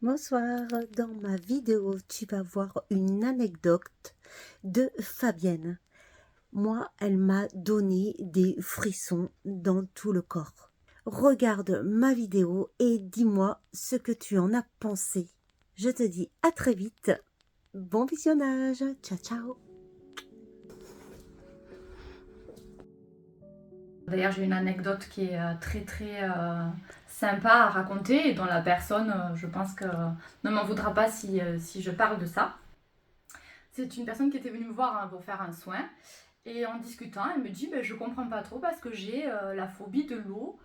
Bonsoir, dans ma vidéo, tu vas voir une anecdote de Fabienne. Moi, elle m'a donné des frissons dans tout le corps. Regarde ma vidéo et dis-moi ce que tu en as pensé. Je te dis à très vite. Bon visionnage. Ciao, ciao. D'ailleurs, j'ai une anecdote qui est très sympa à raconter et dont la personne, je pense que ne m'en voudra pas si je parle de ça. C'est une personne qui était venue me voir pour faire un soin et en discutant, elle me dit je comprends pas trop parce que j'ai la phobie de l'eau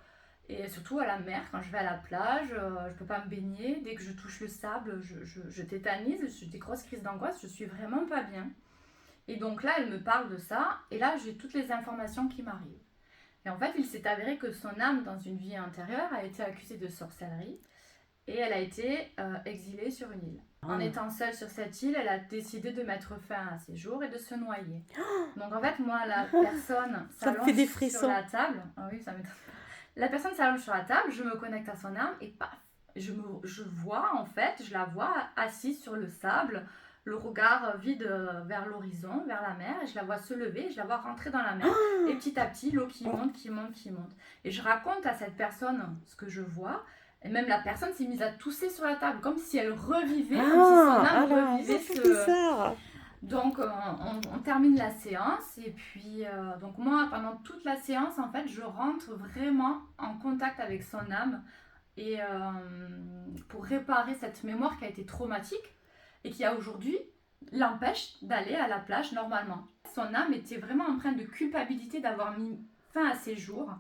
et surtout à la mer. Quand je vais à la plage, je peux pas me baigner. Dès que je touche le sable, je tétanise, j'ai des grosses crises d'angoisse, je suis vraiment pas bien. Et donc là, elle me parle de ça et là, j'ai toutes les informations qui m'arrivent. Et en fait, il s'est avéré que son âme, dans une vie antérieure, a été accusée de sorcellerie et elle a été exilée sur une île. En étant seule sur cette île, elle a décidé de mettre fin à ses jours et de se noyer. Donc en fait, moi, la personne s'allonge sur la table. Ah oui, ça m'étonne. La personne s'allonge sur la table, je me connecte à son âme et paf, je vois en fait, je la vois assise sur le sable, le regard vide vers l'horizon, vers la mer, et je la vois se lever, je la vois rentrer dans la mer, et petit à petit, l'eau qui monte, qui monte, qui monte. Et je raconte à cette personne ce que je vois, et même la personne s'est mise à tousser sur la table, comme si elle revivait, comme si son âme revivait ce... Donc on termine la séance et puis donc moi pendant toute la séance en fait je rentre vraiment en contact avec son âme et pour réparer cette mémoire qui a été traumatique et qui a aujourd'hui l'empêche d'aller à la plage normalement. Son âme était vraiment empreinte de culpabilité d'avoir mis fin à ses jours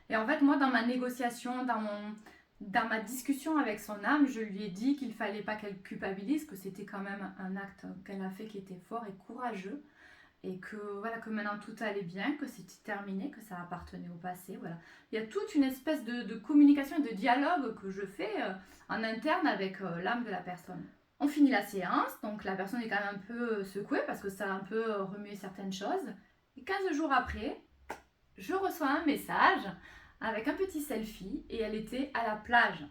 et en fait moi dans ma négociation, dans ma discussion avec son âme, je lui ai dit qu'il fallait pas qu'elle culpabilise, que c'était quand même un acte qu'elle a fait qui était fort et courageux et que voilà que maintenant tout allait bien, que c'était terminé, que ça appartenait au passé. Voilà. Il y a toute une espèce de communication et de dialogue que je fais en interne avec l'âme de la personne. On finit la séance, donc la personne est quand même un peu secouée parce que ça a un peu remué certaines choses. Et 15 jours après, je reçois un message avec un petit selfie et elle était à la plage.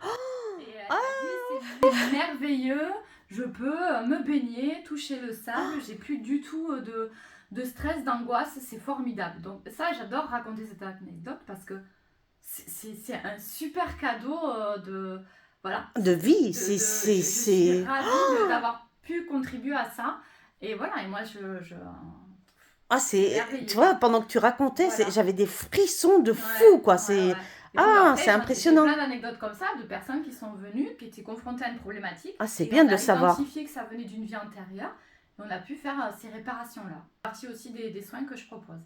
Et elle m'a dit c'est merveilleux, je peux me baigner, toucher le sable, j'ai plus du tout de stress, d'angoisse, c'est formidable. Donc ça, j'adore raconter cette anecdote parce que c'est un super cadeau de voilà De vie, je suis ravie d'avoir pu contribuer à ça et voilà et moi Ah, tu vois, pendant que tu racontais, voilà. j'avais des frissons de fou, quoi. C'est J'ai impressionnant. plein d'anecdotes comme ça de personnes qui sont venues, qui étaient confrontées à une problématique. Ah, c'est Et bien on de a le savoir. identifié que ça venait d'une vie antérieure. Et on a pu faire ces réparations-là. C'est partie aussi des soins que je propose.